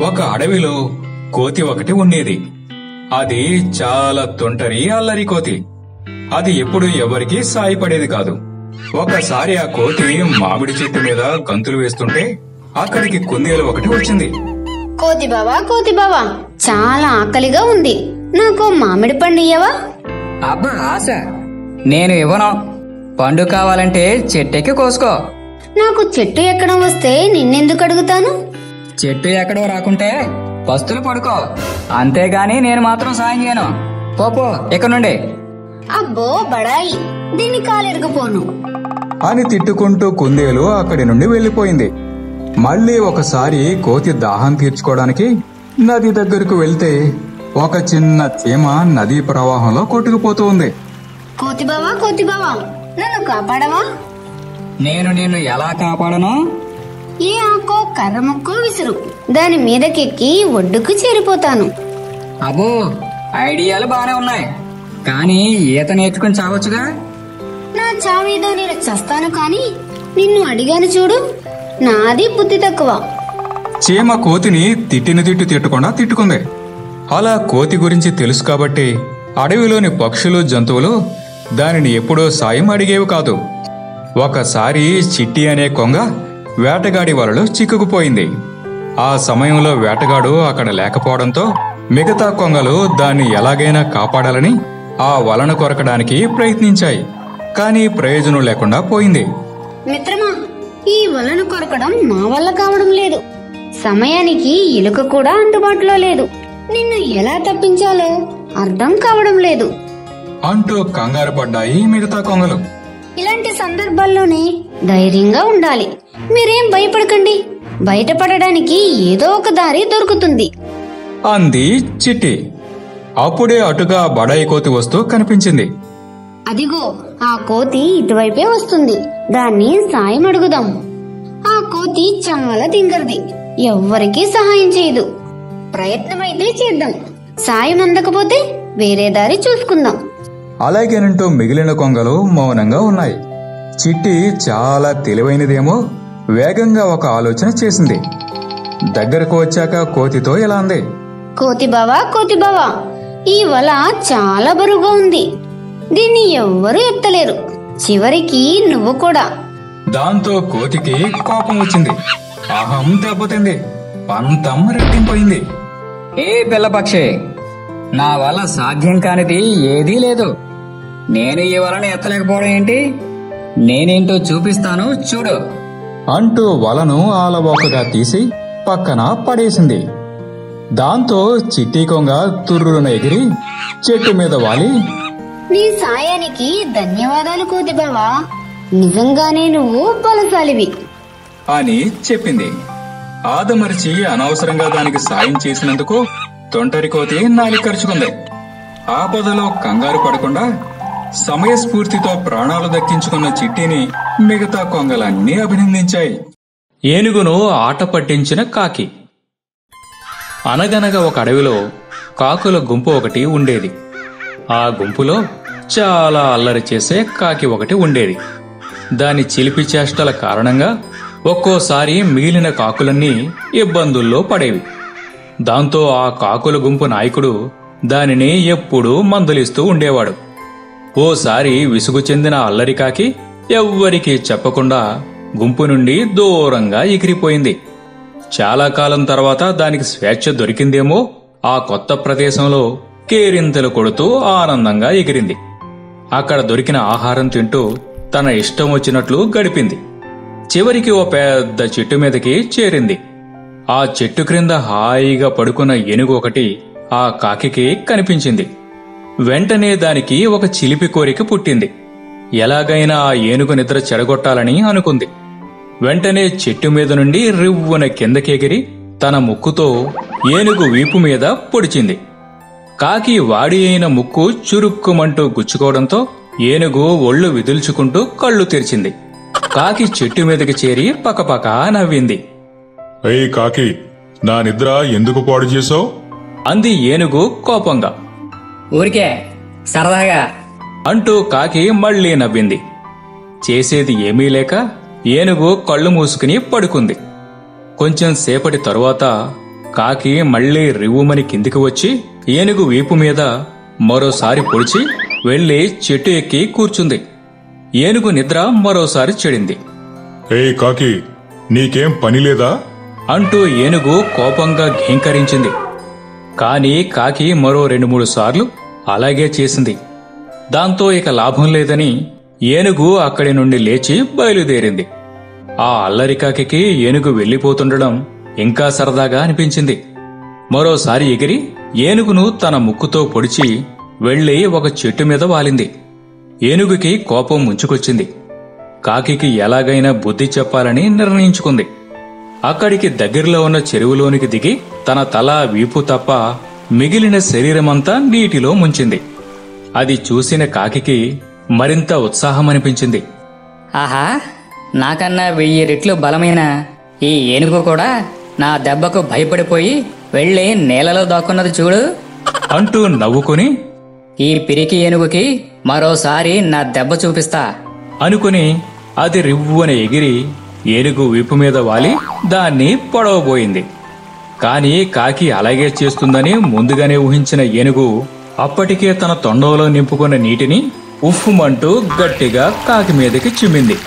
ఒక అడవిలో కోతి ఒకటి ఉండేది. అది చాలా తుంటరి అల్లరి కోతి. అది ఎప్పుడు ఎవరికీ సాయపడేది కాదు. ఒకసారి ఆ కోతి మామిడి చెట్టు మీద గంతులు వేస్తుంటే అక్కడికి కుందేలు ఒకటి వచ్చింది. కోతి బావా, చాలా ఆకలిగా ఉంది, నాకు మామిడి పండు ఇయ్యవా? అబ్బా ఆశ, నేను ఇవ్వను. పండు కావాలంటే చెట్టెక్కి కోసుకో. నాకు చెట్టు ఎక్కడం వస్తే నిన్నెందుకు అడుగుతాను? చెట్టు ఎక్కడో రాకుంటే పస్తులు పడుకో, అంతేగాని నేను మాత్రం సాయం చేయను. పోపో ఇక్కడ నుండి. అబ్బో బడాయి, దీన్ని కాలెరగపోను అని తిట్టుకుంటూ కుందేలు అక్కడి నుండి వెళ్లిపోయింది. మళ్లీ ఒకసారి కోతి దాహం తీర్చుకోవడానికి నది దగ్గరకు వెళ్తే ఒక చిన్న చీమ నదీ ప్రవాహంలో కొట్టుకుపోతూ ఉంది. కోతి బావా, నన్ను కాపాడవా? నేను నిన్ను ఎలా కాపాడను? ఏ ఆకో కర్ర ముక్కో విసురు, దాని మీదకెక్కి ఒడ్డుకు చేరిపోతాను. అబ్బో, ఐడియాలు బానే ఉన్నాయి, కానీ ఈత నేర్చుకుని చావచ్చుగా. నా చావేదో నేను చస్తాను, కాని నిన్ను అడిగాను చూడు, నాది బుద్ధి తక్కువ. చీమ కోతిని తిట్టకుండా తిట్టుకుంది. అలా కోతి గురించి తెలుసు కాబట్టి అడవిలోని పక్షులు జంతువులు దానిని ఎప్పుడో సాయం అడిగేవి కాదు. ఒకసారి చిట్టి అనే కొంగ వేటగాడి వలలో చిక్కుకుపోయింది. ఆ సమయంలో వేటగాడు అక్కడ లేకపోవడంతో మిగతా కొంగలు దాన్ని ఎలాగైనా కాపాడాలని ఆ వలను కొరకడానికి ప్రయత్నించాయి. కానీ ప్రయోజనం లేకుండా పోయింది. మిత్రమా, ఈ వలను కొరకడం నా వల్ల కావడం లేదు. సమయానికి ఎలుక కూడా అందుబాటులో లేదు. నిన్ను ఎలా తప్పించాలో అర్థం కావడం లేదు అంటూ కంగారు పడ్డాయి మిగతా కొంగలు. ఇలాంటి సందర్భాల్లోనే ధైర్యంగా ఉండాలి. మీరేం భయపడకండి, బయటపడడానికి ఏదో ఒక దారి దొరుకుతుంది అంది చిట్టి. అప్పుడే అటుగా బడాయి కోతి వస్తూ కనిపించింది. అదిగో ఆ కోతి ఇటువైపే వస్తుంది, దాన్ని సాయం అడుగుదాం. ఆ కోతి చాలా తింగరది, ఎవ్వరికీ సహాయం చేయదు. ప్రయత్నమైతే చేద్దాం, సాయం అందకపోతే వేరే దారి చూసుకుందాం. అలాగేనంటూ మిగిలిన కొంగలు మౌనంగా ఉన్నాయి. చిట్టి చాలా తెలివైనదేమో వేగంగా ఒక ఆలోచన చేసింది. దగ్గరకు వచ్చాక కోతితో ఇలా అంది. కోతి బావా, ఈ వల చాలా బరువుగా ఉంది, దీన్ని ఎవ్వరూ ఎత్తలేరు, చివరికి నువ్వు కూడా. దాంతో కోతికి కోపం వచ్చింది. అహం దెబ్బతింది, పంతం రెట్టింపోయింది. ఏ పిల్లపక్షి, నా వల్ల సాధ్యం కానిది ఏదీ లేదు. నేను ఈ వలను ఎత్తలేకపోవడం ఏంటి? నేనేంటో చూపిస్తాను చూడు అంటూ వలను ఆలవోకగా తీసి పక్కన పడేసింది. దాంతో చిట్టి కొంగ తుర్రున ఎగిరి చెట్టు మీద వాలి, నీ సాయానికి ధన్యవాదాలు కోతి బావా, నిజంగానే నువ్వు బలశాలివి అని చెప్పింది. ఆదమరిచి అనవసరంగా దానికి సాయం చేసినందుకు తొంటరి కోతి నాలి ఖర్చుకుంది. ఆపదలో కంగారు పడకుండా సమయస్ఫూర్తితో ప్రాణాలు దక్కించుకున్న చిట్టిని మిగతా కొంగలన్నీ అభినందించాయి. ఏనుగును ఆట పట్టించిన కాకి. అనగనగా ఒక అడవిలో కాకుల గుంపు ఒకటి ఉండేది. ఆ గుంపులో చాలా అల్లరి చేసే కాకి ఒకటి ఉండేది. దాని చిలిపి చేష్టల కారణంగా ఒక్కోసారి మిగిలిన కాకులన్నీ ఇబ్బందుల్లో పడేవి. దాంతో ఆ కాకుల గుంపు నాయకుడు దానిని ఎప్పుడూ మందలిస్తూ ఉండేవాడు. ఓసారి విసుగు చెందిన అల్లరి కాకి ఎవ్వరికీ చెప్పకుండా గుంపు నుండి దూరంగా ఎగిరిపోయింది. చాలా కాలం తర్వాత దానికి స్వేచ్ఛ దొరికిందేమో ఆ కొత్త ప్రదేశంలో కేరింతలు కొడుతూ ఆనందంగా ఎగిరింది. అక్కడ దొరికిన ఆహారం తింటూ తన ఇష్టం వచ్చినట్లు గడిపింది. చివరికి ఓ పెద్ద చెట్టు మీదకి చేరింది. ఆ చెట్టు క్రింద హాయిగా పడుకున్న ఏనుగు ఒకటి ఆ కాకికి కనిపించింది. వెంటనే దానికి ఒక చిలిపి కోరిక పుట్టింది. ఎలాగైనా ఆ ఏనుగు నిద్ర చెడగొట్టాలని అనుకుంది. వెంటనే చెట్టు మీద నుండి రివ్వున కిందకెగిరి తన ముక్కుతో ఏనుగు వీపు మీద పొడిచింది. కాకి వాడి అయిన ముక్కు చురుక్కుమంటూ గుచ్చుకోవడంతో ఏనుగు ఒళ్ళు విదుల్చుకుంటూ కళ్ళు తెరిచింది. కాకి చెట్టు మీదకి చేరి పకపక నవ్వింది. అయ్యి కాకి, నా నిద్ర ఎందుకు పాడు చేసావు? అంది ఏనుగు కోపంగా. ఊరికే సరదాగా అంటూ కాకి మళ్లీ నవ్వింది. చేసేది ఏమీ లేక ఏనుగు కళ్ళు మూసుకుని పడుకుంది. కొంచెం సేపటి తరువాత కాకి మళ్లీ రివ్వుమని కిందికి వచ్చి ఏనుగు వీపు మీద మరోసారి పొడిచి వెళ్లి చెట్టు ఎక్కి కూర్చుంది. ఏనుగు నిద్ర మరోసారి చెడింది. ఏయ్ కాకి, నీకేం పనిలేదా అంటూ ఏనుగు కోపంగా ఘీంకరించింది. కాని కాకి మరో 2-3 సార్లు అలాగే చేసింది. దాంతో ఇక లాభం లేదని ఏనుగు అక్కడి నుండి లేచి బయలుదేరింది. ఆ అల్లరి కాకికి ఏనుగు వెళ్లిపోతుండడం ఇంకా సరదాగా అనిపించింది. మరోసారి ఎగిరి ఏనుగును తన ముక్కుతో పొడిచి వెళ్లి ఒక చెట్టు మీద వాలింది. ఏనుగుకి కోపం ముంచుకొచ్చింది. కాకికి ఎలాగైనా బుద్ధి చెప్పాలని నిర్ణయించుకుంది. అక్కడికి దగ్గరలో ఉన్న చెరువులోనికి దిగి తన తల, వీపు తప్ప మిగిలిన శరీరమంతా నీటిలో ముంచింది. అది చూసిన కాకికి మరింత ఉత్సాహమనిపించింది. ఆహా, నాకన్నా 1000 రెట్లు బలమైన ఈ ఏనుగు కూడా నా దెబ్బకు భయపడిపోయి వెళ్ళి నేలలో దాక్కున్నది చూడు అంటూ నవ్వుకుని ఈ పిరికి ఏనుగుకి మరోసారి నా దెబ్బ చూపిస్తా అనుకుని అది రివ్వున ఎగిరి ఏనుగు వీపు మీద వాలి దాన్ని పొడవబోయింది. కాని కాకి అలాగే చేస్తుందని ముందుగానే ఊహించిన ఏనుగు అప్పటికే తన తొండంలో నింపుకున్న నీటిని ఉఫ్ఫుమంటూ గట్టిగా కాకి మీదకి చిమ్మింది.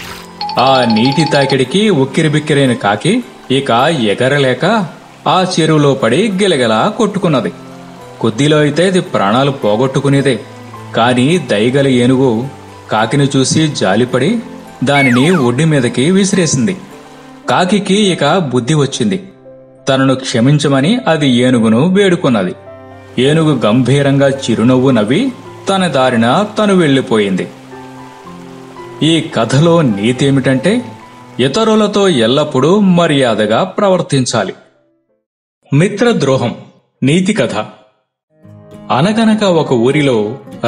ఆ నీటి తాకిడికి ఉక్కిరిబిక్కిరైన కాకి ఇక ఎగరలేక ఆ చెరువులో పడి గిలగలా కొట్టుకున్నది. కొద్దిలో అయితే అది ప్రాణాలు పోగొట్టుకునేదే. కాని దయగల ఏనుగు కాకిని చూసి జాలిపడి దానిని ఒడ్డు మీదకి విసిరేసింది. కాకికి ఇక బుద్ధి వచ్చింది. తనను క్షమించమని అది ఏనుగును వేడుకున్నది. ఏనుగు గంభీరంగా చిరునవ్వు నవ్వి తన దారిన తను వెళ్లిపోయింది. ఈ కథలో నీతి ఏమిటంటే ఇతరులతో ఎల్లప్పుడూ మర్యాదగా ప్రవర్తించాలి. మిత్రద్రోహం నీతి కథ. అనగనక ఒక ఊరిలో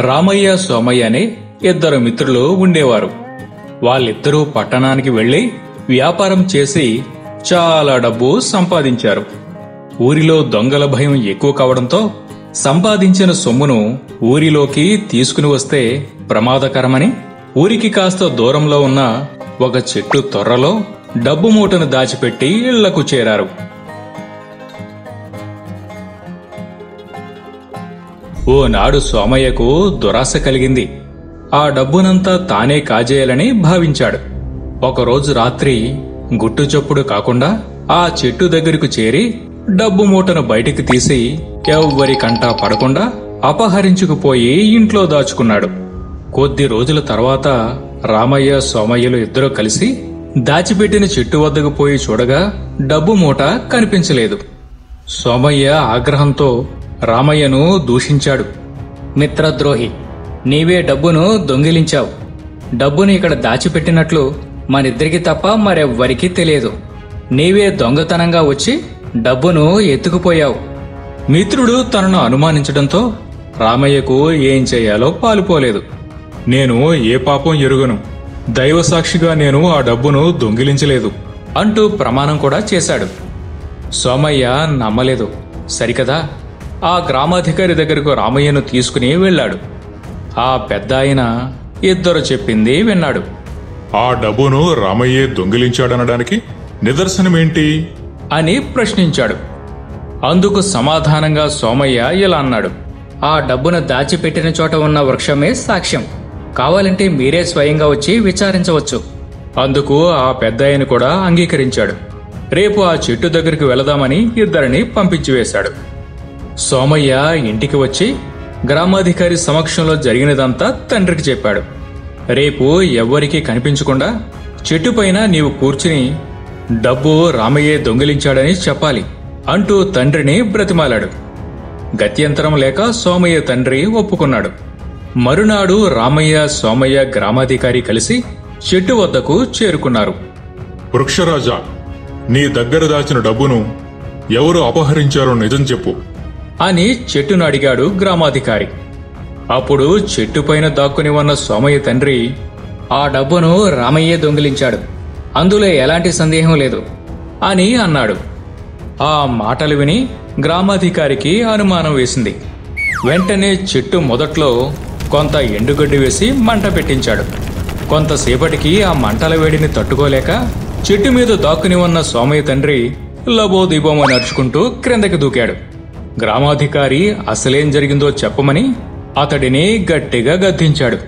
రామయ్య, సోమయ్య అనే 2 మిత్రులు ఉండేవారు. వాళ్ళిద్దరూ పట్టణానికి వెళ్లి వ్యాపారం చేసి చాలా డబ్బు సంపాదించారు. ఊరిలో దొంగల భయం ఎక్కువ కావడంతో సంపాదించిన సొమ్మును ఊరిలోకి తీసుకుని వస్తే ప్రమాదకరమని ఊరికి కాస్త దూరంలో ఉన్న ఒక చెట్టు తొర్రలో డబ్బు మూటను దాచిపెట్టి ఇళ్లకు చేరారు. ఓనాడు సోమయ్యకు దురాశ కలిగింది. ఆ డబ్బునంతా తానే కాజేయాలని భావించాడు. ఒకరోజు రాత్రి గుట్టుచప్పుడు కాకుండా ఆ చెట్టు దగ్గరకు చేరి డబ్బు మూటను బయటికి తీసి ఎవ్వరి కంటా పడకుండా అపహరించుకుపోయి ఇంట్లో దాచుకున్నాడు. కొద్ది రోజుల తర్వాత రామయ్య, సోమయ్యలు ఇద్దరూ కలిసి దాచిపెట్టిన చెట్టు వద్దకు పోయి చూడగా డబ్బు మూట కనిపించలేదు. సోమయ్య ఆగ్రహంతో రామయ్యను దూషించాడు. మిత్రద్రోహి, నీవే డబ్బును దొంగిలించావు. డబ్బును ఇక్కడ దాచిపెట్టినట్లు మనిద్దరికి తప్ప మరెవ్వరికీ తెలియదు. నీవే దొంగతనంగా వచ్చి డబ్బును ఎత్తుకుపోయావు. మిత్రుడు తనను అనుమానించడంతో రామయ్యకు ఏం చెయ్యాలో పాలుపోలేదు. నేను ఏ పాపం ఎరుగను, దైవసాక్షిగా నేను ఆ డబ్బును దొంగిలించలేదు అంటూ ప్రమాణం కూడా చేశాడు. సోమయ్య నమ్మలేదు. సరికదా, ఆ గ్రామాధికారి దగ్గరకు రామయ్యను తీసుకుని వెళ్లాడు. ఆ పెద్ద ఆయన ఇద్దరు చెప్పింది విన్నాడు. ఆ డబ్బును రామయ్యే దొంగిలించాడనడానికి నిదర్శనమేంటి అని ప్రశ్నించాడు. అందుకు సమాధానంగా సోమయ్య ఇలా అన్నాడు. ఆ డబ్బును దాచిపెట్టిన చోట ఉన్న వృక్షమే సాక్ష్యం. కావాలంటే మీరే స్వయంగా వచ్చి విచారించవచ్చు. అందుకు ఆ పెద్దాయన కూడా అంగీకరించాడు. రేపు ఆ చెట్టు దగ్గరికి వెళదామని ఇద్దరిని పంపించివేశాడు. సోమయ్య ఇంటికి వచ్చి గ్రామాధికారి సమక్షంలో జరిగినదంతా తండ్రికి చెప్పాడు. రేపు ఎవ్వరికీ కనిపించకుండా చెట్టుపైన నీవు కూర్చుని డబ్బు రామయ్యే దొంగిలించాడని చెప్పాలి అంటూ తండ్రిని బ్రతిమాలాడు. గత్యంతరం లేక సోమయ్య తండ్రి ఒప్పుకున్నాడు. మరునాడు రామయ్య, సోమయ్య గ్రామాధికారి కలిసి చెట్టు వద్దకు చేరుకున్నారు. వృక్షరాజా, నీ దగ్గర దాచిన డబ్బును ఎవరు అపహరించారో నిజం చెప్పు అని చెట్టును అడిగాడు గ్రామాధికారి. అప్పుడు చెట్టుపైన దాక్కుని ఉన్న సోమయ్య తండ్రి, ఆ డబ్బును రామయ్యే దొంగిలించాడు, అందులో ఎలాంటి సందేహం లేదు అని అన్నాడు. ఆ మాటలు విని గ్రామాధికారికి అనుమానం వేసింది. వెంటనే చెట్టు మొదట్లో కొంత ఎండుగడ్డి వేసి మంట పెట్టించాడు. కొంతసేపటికి ఆ మంటల వేడిని తట్టుకోలేక చెట్టు మీద దాక్కుని ఉన్న సోమయ్య తండ్రి లబోదీపమని నడుచుకుంటూ క్రిందకి దూకాడు. గ్రామాధికారి అసలేం జరిగిందో చెప్పమని అతడిని గట్టిగా గద్దించాడు.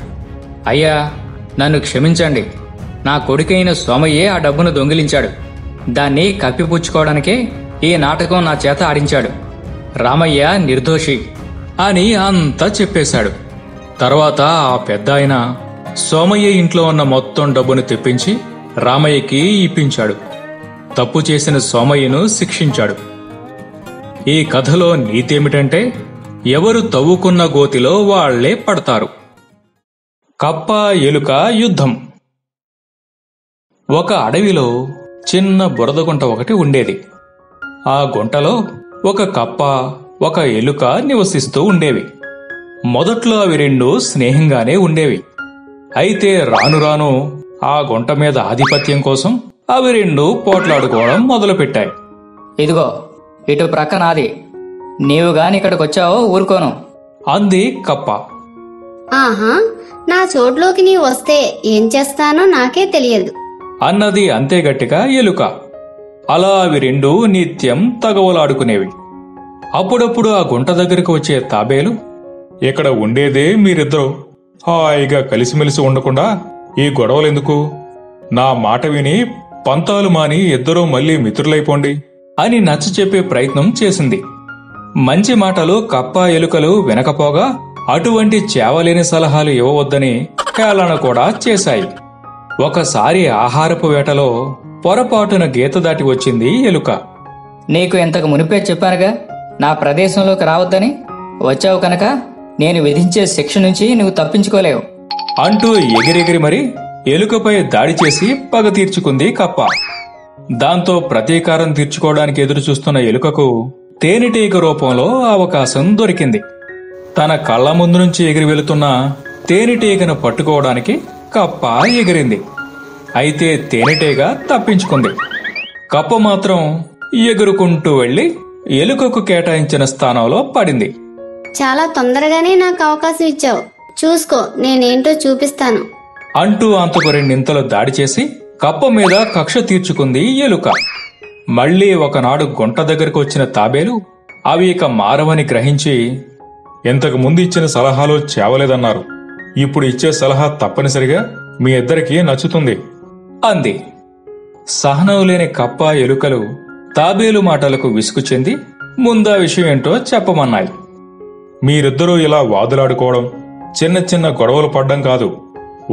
అయ్యా, నన్ను క్షమించండి. నా కొడుకైన సోమయ్యే ఆ డబ్బును దొంగిలించాడు. దాన్ని కప్పిపుచ్చుకోవడానికే ఈ నాటకం నా చేత ఆడించాడు. రామయ్య నిర్దోషి అని అంతా చెప్పేశాడు. తర్వాత ఆ పెద్దాయన సోమయ్య ఇంట్లో ఉన్న మొత్తం డబ్బును తెప్పించి రామయ్యకి ఇప్పించాడు. తప్పు చేసిన సోమయ్యను శిక్షించాడు. ఈ కథలో నీతేమిటంటే, ఎవరు తవ్వుకున్న గోతిలో వాళ్లే పడతారు. కప్ప ఎలుక యుద్ధం. ఒక అడవిలో చిన్న బురద గుంట ఒకటి ఉండేది. ఆ గుంటలో ఒక కప్ప, ఒక ఎలుక నివసిస్తూ ఉండేవి. మొదట్లో అవి రెండు స్నేహంగానే ఉండేవి. అయితే రాను రాను ఆ గుంట మీద ఆధిపత్యం కోసం అవి రెండు పోట్లాడుకోవడం మొదలుపెట్టాయి. ఇదిగో, ఇటు ప్రక్క నాది. నీవు గాని ఇక్కడికొచ్చావో ఊరుకోను అంది కప్ప. ఆహా, నా చోట్లోకి నీ వస్తే ఏం చేస్తానో నాకే తెలియదు అన్నది అంతే గట్టిగా ఎలుక. అలా అవి రెండు నిత్యం తగవలాడుకునేవి. అప్పుడప్పుడు ఆ గుంట దగ్గరకు వచ్చే తాబేలు, ఇక్కడ ఉండేదే మీరిద్దరూ. హాయిగా కలిసిమెలిసి ఉండకుండా ఈ గొడవలెందుకు? నా మాట విని పంతాలు మాని ఇద్దరూ మళ్ళీ మిత్రులైపోండి అని నచ్చ చెప్పే ప్రయత్నం చేసింది. మంచి మాటలు కప్ప ఎలుకలు వినకపోగా అటువంటి చేవలేని సలహాలు ఇవ్వవద్దని హేళన కూడా చేశాయి. ఒకసారి ఆహారపు వేటలో పొరపాటున గీత దాటి వచ్చింది ఎలుక. నీకు ఇంతకు మునిపే చెప్పానుగా నా ప్రదేశంలోకి రావద్దని. వచ్చావు కనుక నేను విధించే శిక్ష నుంచి నువ్వు తప్పించుకోలేవు అంటూ ఎగిరెగిరి మరి ఎలుకపై దాడి చేసి పగ తీర్చుకుంది కప్ప. దాంతో ప్రతీకారం తీర్చుకోవడానికి ఎదురు చూస్తున్న ఎలుకకు తేనెటీగ రూపంలో అవకాశం దొరికింది. తన కళ్ల ముందు నుంచి ఎగిరి వెళుతున్న తేనెటీగను పట్టుకోవడానికి కప్ప ఎగిరింది. అయితే తేనెటీగ తప్పించుకుంది. కప్ప మాత్రం ఎగురుకుంటూ వెళ్లి ఎలుకకు కేటాయించిన స్థానంలో పడింది. చాలా తొందరగానే నాకు అవకాశం ఇచ్చావు, చూసుకో నేనేంటో చూపిస్తాను అంటూ అంతకు రెండింతలు దాడి చేసి కప్ప మీద కక్ష తీర్చుకుంది ఎలుక. మళ్లీ ఒకనాడు గుంట దగ్గరకు వచ్చిన తాబేలు అవి ఇక మారవని గ్రహించి, ఇంతకు ముందు ఇచ్చిన సలహాలు చేవలేదన్నారు. ఇప్పుడు ఇచ్చే సలహా తప్పనిసరిగా మీ ఇద్దరికీ నచ్చుతుంది అంది. సహనం లేని కప్ప ఎలుకలు తాబేలు మాటలకు విసుగు చెంది ముందా విషయం ఏంటో చెప్పమన్నాయి. మీరిద్దరూ ఇలా వాదులాడుకోవడం, చిన్న చిన్న గొడవలు పడ్డం కాదు.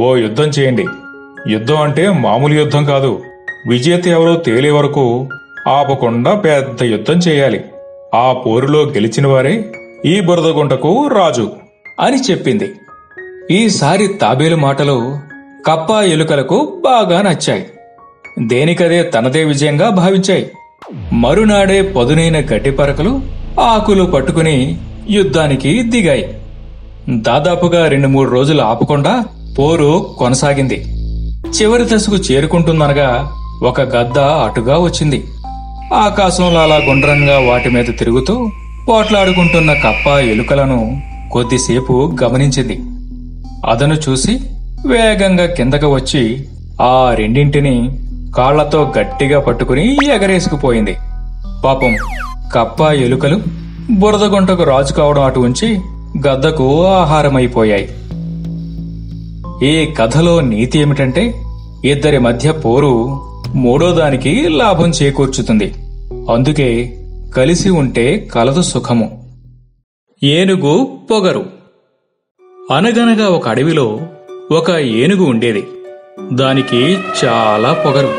ఓ యుద్ధం చేయండి. యుద్ధం అంటే మామూలు యుద్ధం కాదు. విజేత ఎవరో తేలే వరకు ఆపకుండా పెద్ద యుద్ధం చేయాలి. ఆ పోరులో గెలిచిన వారే ఈ బురదగుంటకు రాజు అని చెప్పింది. ఈసారి తాబేలు మాటలు కప్ప ఎలుకలకు బాగా నచ్చాయి. దేనికదే తనదే విజయంగా భావించాయి. మరునాడే పదునైన గడ్డి పరకలు, ఆకులు పట్టుకుని యుద్ధానికి దిగాయి. దాదాపుగా 2-3 రోజులు ఆపకుండా పోరు కొనసాగింది. చివరి దశకు చేరుకుంటుందనగా ఒక గద్ద అటుగా వచ్చింది. ఆకాశంలో అలా గుండ్రంగా వాటి మీద తిరుగుతూ పోట్లాడుకుంటున్న కప్ప ఎలుకలను కొద్దిసేపు గమనించింది. అదను చూసి వేగంగా కిందకు వచ్చి ఆ రెండింటిని కాళ్లతో గట్టిగా పట్టుకుని ఎగరేసుకుపోయింది. పాపం కప్ప ఎలుకలు బురదగుంటకు రాజు కావడం అటు ఉంచి గద్దకు ఆహారమైపోయాయి. ఈ కథలో నీతి ఏమిటంటే, ఇద్దరి మధ్య పోరు మూడోదానికి లాభం చేకూర్చుతుంది. అందుకే కలిసి ఉంటే కలదు సుఖము. ఏనుగు పొగరు. అనగనగా ఒక అడవిలో ఒక ఏనుగు ఉండేది. దానికి చాలా పొగరు.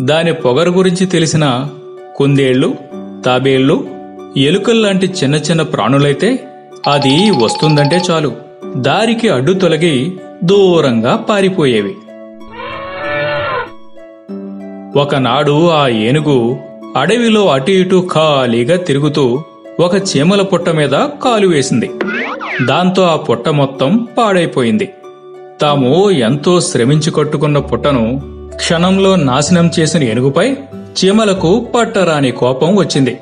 దాని పొగరు గురించి తెలిసిన కుందేళ్లు, తాబేళ్లు, ఎలుకల్లాంటి చిన్న చిన్న ప్రాణులైతే అది వస్తుందంటే చాలు దారికి అడ్డు తొలగి దూరంగా పారిపోయేవి. ఒకనాడు ఆ ఏనుగు అడవిలో అటు ఇటు ఖాళీగా తిరుగుతూ ఒక చీమల పుట్ట మీద కాలు వేసింది. దాంతో ఆ పుట్ట మొత్తం పాడైపోయింది. తాము ఎంతో శ్రమించి కట్టుకున్న పుట్టను క్షణంలో నాశనం చేసిన ఏనుగుపై చీమలకు పట్టరాని కోపం వచ్చింది.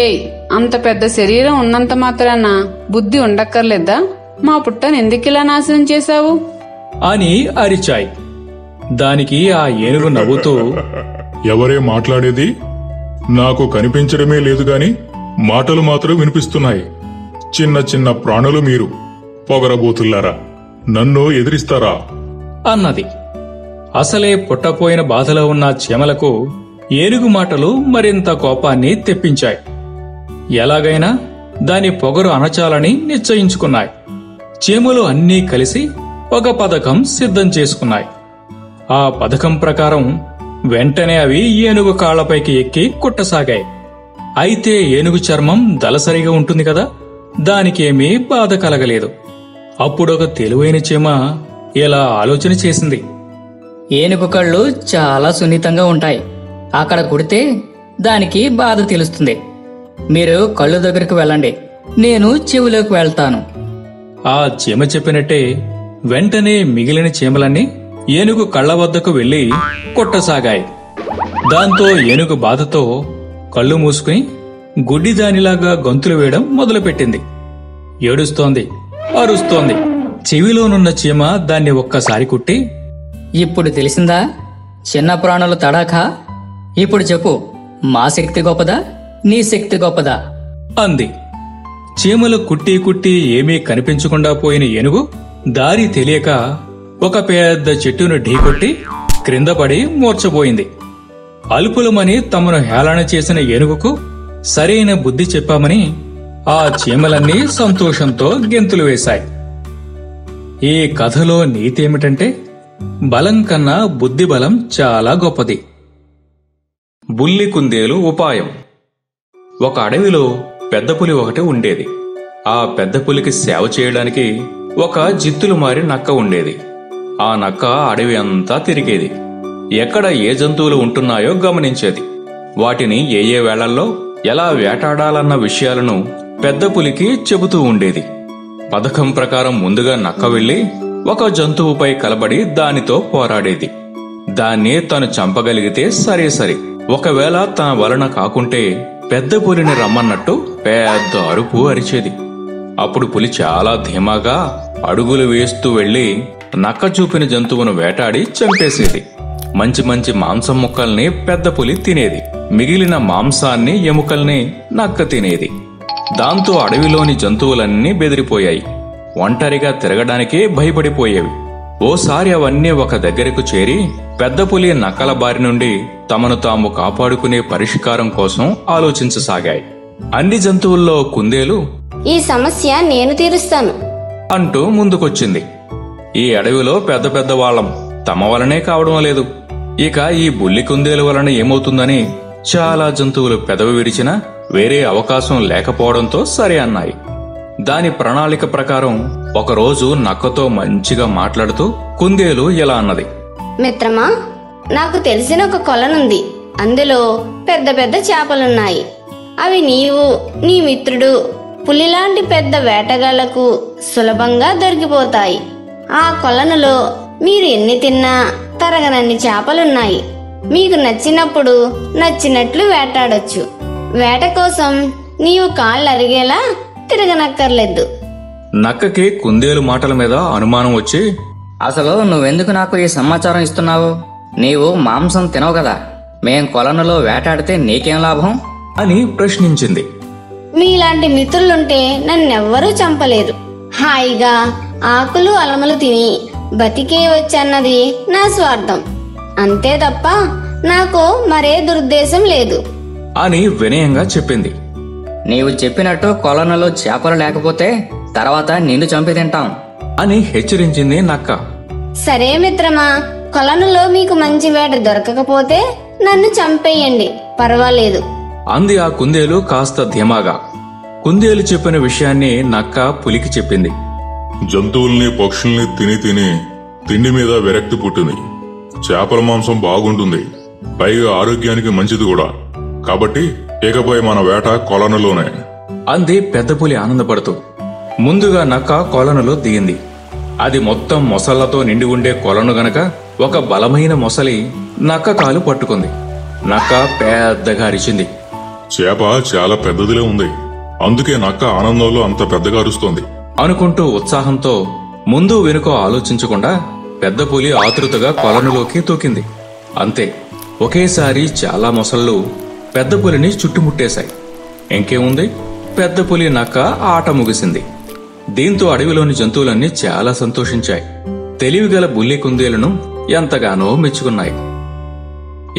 ఏయ్, అంత పెద్ద శరీరం ఉన్నంత మాత్రాన బుద్ధి ఉండక్కర్లేదా? మా పుట్టను ఎందుకిలా నాశనం చేశావు అని అరిచాయి. దానికి ఆ ఏనుగు నవ్వుతూ, ఎవరే మాట్లాడేది? నాకు కనిపించడమే లేదు గాని మాటలు మాత్రం వినిపిస్తున్నాయి. చిన్న చిన్న ప్రాణులు మీరు, పొగరబోతుల్లారా, నన్ను ఎదిరిస్తారా అన్నది. అసలే పుట్టపోయిన బాధలో ఉన్న చీమలకు ఏనుగు మాటలు మరింత కోపాన్ని తెప్పించాయి. ఎలాగైనా దాని పొగరు అణచాలని నిశ్చయించుకున్నాయి. చీమలు అన్నీ కలిసి ఒక పథకం సిద్ధం చేసుకున్నాయి. ఆ పథకం ప్రకారం వెంటనే అవి ఏనుగు కాళ్లపైకి ఎక్కి కుట్టసాగాయి. అయితే ఏనుగు చర్మం దలసరిగా ఉంటుంది కదా, దానికేమీ బాధ కలగలేదు. అప్పుడొక తెలివైన చీమ ఇలా ఆలోచన చేసింది. ఏనుగు కళ్ళు చాలా సున్నితంగా ఉంటాయి. అక్కడ కుడితే దానికి బాధ తెలుస్తుంది. మీరు కళ్ళు దగ్గరకు వెళ్ళండి, నేను చెవిలోకి వెళ్తాను. ఆ చీమ చెప్పినట్టే వెంటనే మిగిలిన చీమలన్నీ ఏనుగు కళ్ల వద్దకు వెళ్లి కొట్టసాగాయి. దాంతో ఏనుగు బాధతో కళ్ళు మూసుకుని గుడ్డిదానిలాగా గొంతులు వేయడం మొదలుపెట్టింది. ఏడుస్తోంది, అరుస్తోంది. చెవిలోనున్న చీమ దాన్ని ఒక్కసారి కుట్టి, ఇప్పుడు తెలిసిందా చిన్న ప్రాణుల తడాఖా? ఇప్పుడు చెప్పు, మా శక్తి గొప్పదా, నీ శక్తి గొప్పదా అంది. చీమలు కుట్టి కుట్టి ఏమీ కనిపించకుండా పోయిన ఏనుగు దారి తెలియక ఒక పెద్ద చెట్టును ఢీకొట్టి క్రిందపడి మూర్చపోయింది. అల్పులమని తమను హేళన చేసిన ఏనుగుకు సరైన బుద్ధి చెప్పామని ఆ చీమలన్నీ సంతోషంతో గెంతులు వేశాయి. ఈ కథలో నీతి ఏమిటంటే, బలం కన్నా బుద్ధి బలం చాలా గొప్పది. బుల్లి కుందేలు ఉపాయం. ఒక అడవిలో పెద్ద పులి ఒకటి ఉండేది. ఆ పెద్ద పులికి సేవ చేయడానికి ఒక జిత్తులు మారి నక్క ఉండేది. ఆ నక్క అడవి అంతా తిరిగేది. ఎక్కడ ఏ జంతువులు ఉంటున్నాయో గమనించేది. వాటిని ఏ ఏ వేళల్లో ఎలా వేటాడాలన్న విషయాలను పెద్ద పులికి చెబుతూ ఉండేది. పథకం ప్రకారం ముందుగా నక్క వెళ్లి ఒక జంతువుపై కలబడి దానితో పోరాడేది. దాన్ని తను చంపగలిగితే సరే, ఒకవేళ తన వలన కాకుంటే పెద్ద పులిని రమ్మన్నట్టు పెద్ద అరుపు అరిచేది. అప్పుడు పులి చాలా ధీమాగా అడుగులు వేస్తూ వెళ్లి నక్క చూపిన జంతువును వేటాడి చంపేసేది. మంచి మంచి మాంసం ముక్కల్ని పెద్ద పులి తినేది. మిగిలిన మాంసాన్ని ఎముకల్ని నక్క తినేది. దాంతో అడవిలోని జంతువులన్నీ బెదిరిపోయాయి. ఒంటరిగా తిరగడానికే భయపడిపోయేవి. ఓసారి అవన్నీ ఒక దగ్గరకు చేరి పెద్ద పులి నక్కల బారి నుండి తమను తాము కాపాడుకునే పరిష్కారం కోసం ఆలోచించసాగాయి. అన్ని జంతువుల్లో కుందేలు ఈ సమస్య నేను తీరుస్తాను అంటూ ముందుకొచ్చింది. ఈ అడవిలో పెద్ద పెద్ద వాళ్ళం, తమ వలనే కావడం లేదు. ఇక ఈ బుల్లి కుందేలు వలన ఏమవుతుందని చాలా జంతువులు పెదవి విరిచినా వేరే అవకాశం లేకపోవడంతో సరే అన్నాయి. దాని ప్రణాళిక ప్రకారం ఒకరోజు నక్కతో మంచిగా మాట్లాడుతూ కుందేలు ఇలా అన్నది. మిత్రమా, నాకు తెలిసిన ఒక కొలనుంది. అందులో పెద్ద పెద్ద చేపలున్నాయి. అవి నీవు, నీ మిత్రుడు పులిలాంటి పెద్ద వేటగాళ్లకు సులభంగా దొరికిపోతాయి. ఆ కొలనులో మీరు ఎన్ని తిన్నా తరగనన్ని చేపలున్నాయి. మీకు నచ్చినప్పుడు నచ్చినట్లు వేటాడొచ్చు. వేట కోసం నీవు కాళ్ళు అరిగేలా తిరగనక్కర్లేదు. నక్కకి కుందేలు మాటల మీద అనుమానం వచ్చి, అసలు నువ్వెందుకు నాకు ఈ సమాచారం ఇస్తున్నావు? నీవు మాంసం తినవు కదా, మేం కొలనులో వేటాడితే నీకేం లాభం అని ప్రశ్నించింది. మీలాంటి మిత్రులుంటే నన్నెవ్వరూ చంపలేరు. హాయిగా ఆకులు అలమలు తిని బతికే వచ్చన్నది నా స్వార్థం. అంతే తప్ప నాకు మరే దురుద్దేశం లేదు అని వినయంగా చెప్పింది. నీవు చెప్పినట్టు కొలనులో చేపలు లేకపోతే తర్వాత నిన్ను చంపి తింటాం అని హెచ్చరించింది నక్క. సరే మిత్రమా, కొలనులో మీకు మంచి వేట దొరకకపోతే నన్ను చంపేయండి, పర్వాలేదు అంది ఆ కుందేలు కాస్త ధీమాగా. కుందేలు చెప్పిన విషయాన్ని నక్క పులికి చెప్పింది. జంతువుల్ని పక్షుల్ని తిని తిని తిండి మీద విరక్తి పుట్టింది. చేపల మాంసం బాగుంటుంది, పైగా ఆరోగ్యానికి మంచిది కూడా. కాబట్టి ఇకపై మన వేట కొలనులోనే అంది పెద్ద పులి ఆనందపడుతూ. ముందుగా నక్క కొలనులో దిగింది. అది మొత్తం మొసళ్లతో నిండి ఉండే కొలను గనక ఒక బలమైన మొసలి నక్క కాలు పట్టుకుంది. నక్క పెద్దగా అరిచింది. చేప చాలా పెద్దదిలే ఉంది, అందుకే నక్క ఆనందంలో అంత పెద్దగా అరుస్తోంది అనుకుంటూ ఉత్సాహంతో ముందు వెనుక ఆలోచించకుండా పెద్ద పులి ఆతృతగా కొలనులోకి తూకింది. అంతే, ఒకేసారి చాలా మొసళ్ళు పెద్ద పులిని చుట్టుముట్టేశాయి. ఇంకేముంది, పెద్ద పులి నక్క ఆట ముగిసింది. దీంతో అడవిలోని జంతువులన్నీ చాలా సంతోషించాయి. తెలివిగల బుల్లి కుందేలును ఎంతగానో మెచ్చుకున్నాయి.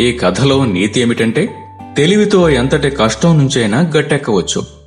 ఈ కథలో నీతి ఏమిటంటే, తెలివితో ఎంతటి కష్టం నుంచైనా గట్టెక్కవచ్చు.